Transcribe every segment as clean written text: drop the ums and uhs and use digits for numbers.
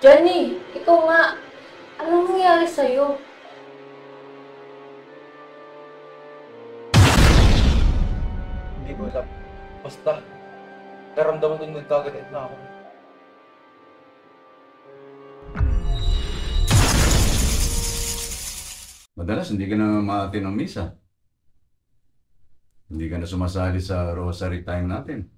Johnny, ikaw nga. Anong nangyari sa'yo? Hindi ko alam. Basta, naramdaman ko nagkagalit na ako. Madalas hindi ka na ma-attend ng misa. Hindi ka na sumasali sa rosary time natin.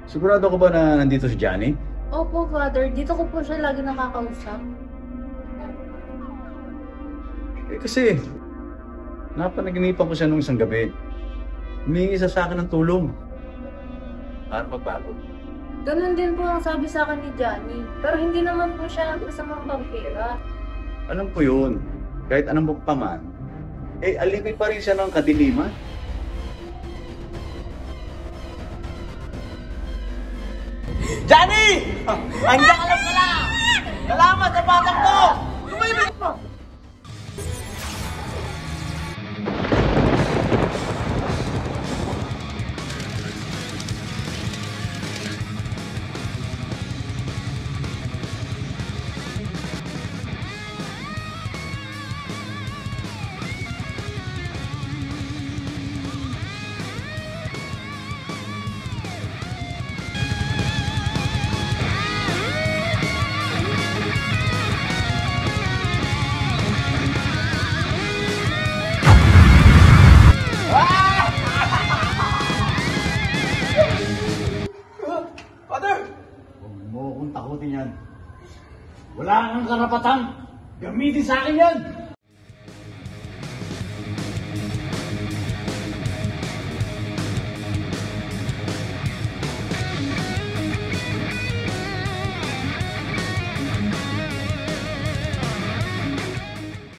Sigurado ka ba na nandito si Johnny? Opo, Father. Dito ko po siya lagi nakakausap. Kasi, napanaginipan ko siya nung isang gabi. Humingi siya sa akin ng tulong. Para magbago. Ganun din po ang sabi sa akin ni Johnny. Pero hindi naman po siya masamang vampira. Alam ko yun. Kahit anong magpaman, alipin pa rin siya ng kadiliman. Johnny! Andiyan ka lang pala! Salamat sa batang ko! Lumibig mo! Takutin yan. Wala kang karapatang gamitin sa akin yan!